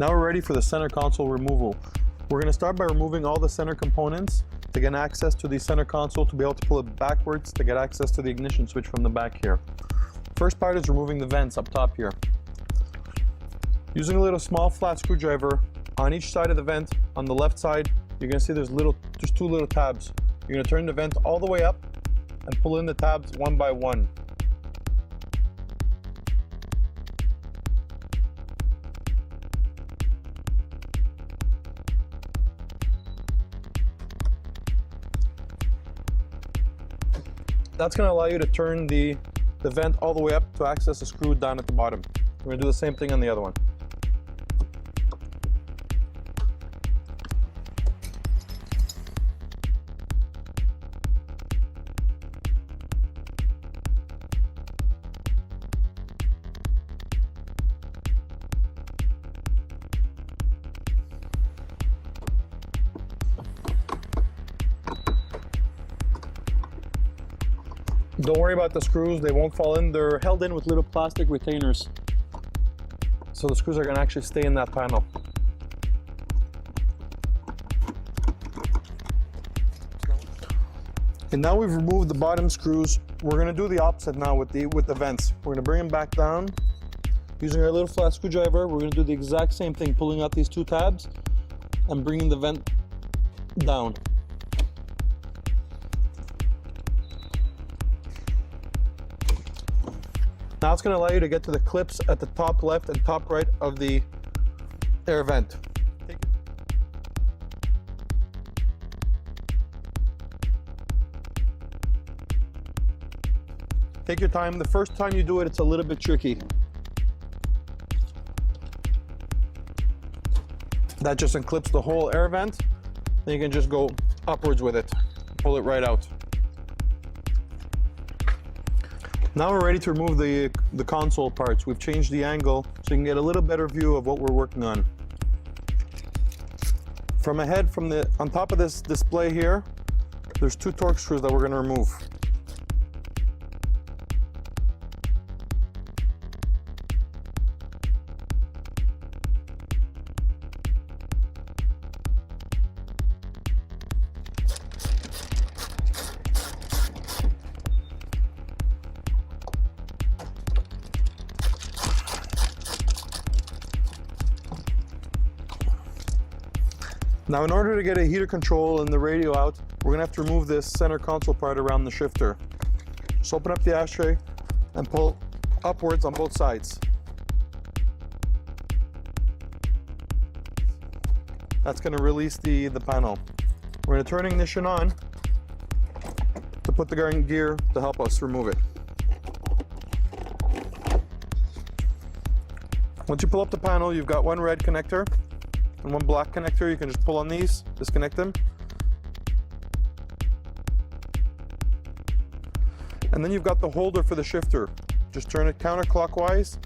Now we're ready for the center console removal. We're going to start by removing all the center components to get access to the center console to be able to pull it backwards to get access to the ignition switch from the back here. First part is removing the vents up top here. Using a little small flat screwdriver on each side of the vent, on the left side, you're going to see there's two little tabs. You're going to turn the vent all the way up and pull in the tabs one by one. That's going to allow you to turn the vent all the way up to access the screw down at the bottom. We're going to do the same thing on the other one. Don't worry about the screws, they won't fall in. They're held in with little plastic retainers. So the screws are going to actually stay in that panel. And now we've removed the bottom screws. We're going to do the opposite now with the vents. We're going to bring them back down. Using our little flat screwdriver, we're going to do the exact same thing, pulling out these two tabs and bringing the vent down. Now it's going to allow you to get to the clips at the top left and top right of the air vent. Take your time. The first time you do it, it's a little bit tricky. That just unclips the whole air vent. Then you can just go upwards with it, pull it right out. Now we're ready to remove the console parts. We've changed the angle so you can get a little better view of what we're working on. From ahead, on top of this display here, there's two torque screws that we're going to remove. Now in order to get a heater control and the radio out, we're going to have to remove this center console part around the shifter. Just open up the ashtray and pull upwards on both sides. That's going to release the panel. We're going to turn ignition on to put the guard in gear to help us remove it. Once you pull up the panel, you've got one red connector and one black connector. You can just pull on these, disconnect them. And then you've got the holder for the shifter. Just turn it counterclockwise,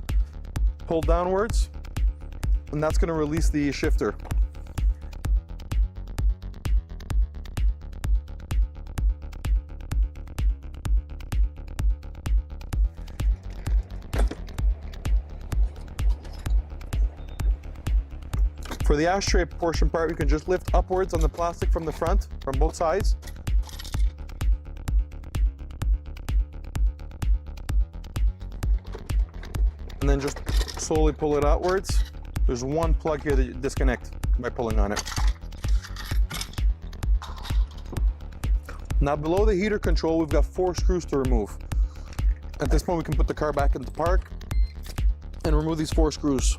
pull downwards, and that's going to release the shifter. For the ashtray portion part, you can just lift upwards on the plastic from the front, from both sides. And then just slowly pull it outwards. There's one plug here that you disconnect by pulling on it. Now below the heater control, we've got 4 screws to remove. At this point, we can put the car back into park and remove these 4 screws.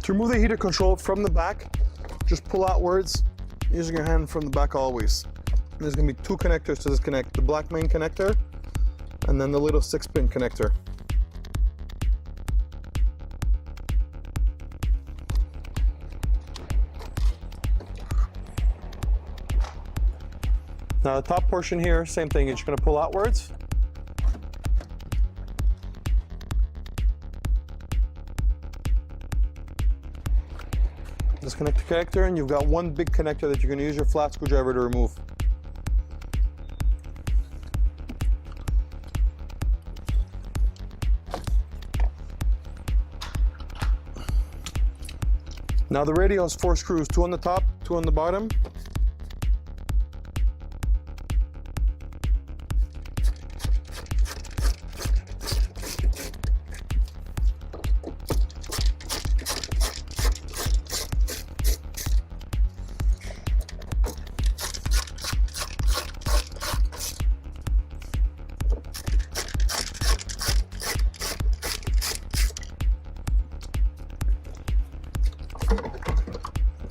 To remove the heater control from the back, just pull outwards using your hand from the back always. And there's going to be two connectors to disconnect, the black main connector and then the little 6-pin connector. Now the top portion here, same thing, you're just going to pull outwards. Disconnect the connector, and you've got one big connector that you're going to use your flat screwdriver to remove. Now the radio has 4 screws, 2 on the top, 2 on the bottom.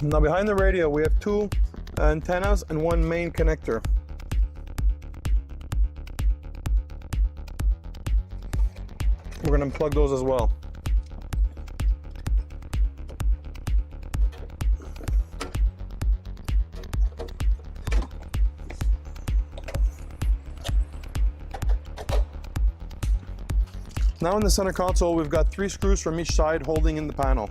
Now behind the radio we have 2 antennas and 1 main connector. We're going to unplug those as well. Now in the center console we've got 3 screws from each side holding in the panel.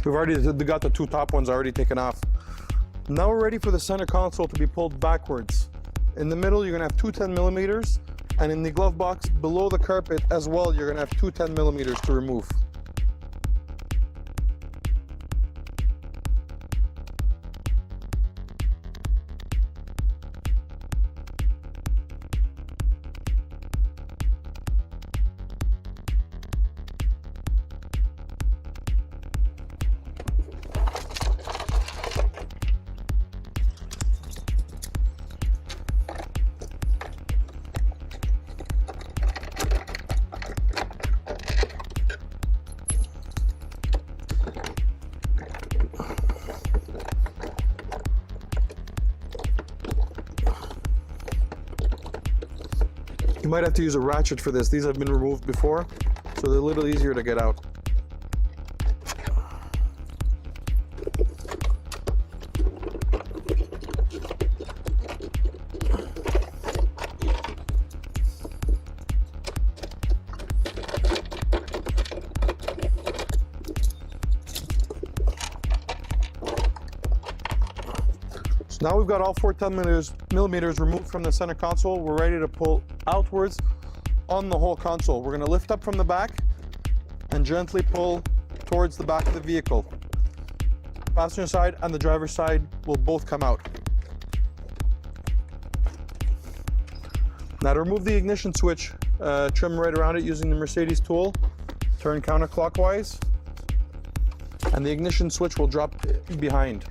We've already got the 2 top ones already taken off. Now we're ready for the center console to be pulled backwards. In the middle, you're gonna have 2 10mm, and in the glove box below the carpet as well, you're gonna have 2 10mm to remove. You might have to use a ratchet for this. These have been removed before, so they're a little easier to get out. Now we've got all 4 10mm removed from the center console. We're ready to pull outwards on the whole console. We're going to lift up from the back and gently pull towards the back of the vehicle. The passenger side and the driver's side will both come out. Now to remove the ignition switch, trim right around it using the Mercedes tool. Turn counterclockwise and the ignition switch will drop behind.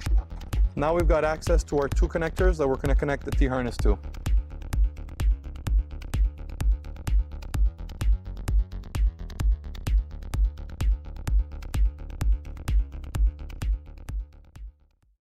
Now we've got access to our 2 connectors that we're going to connect the T-harness to.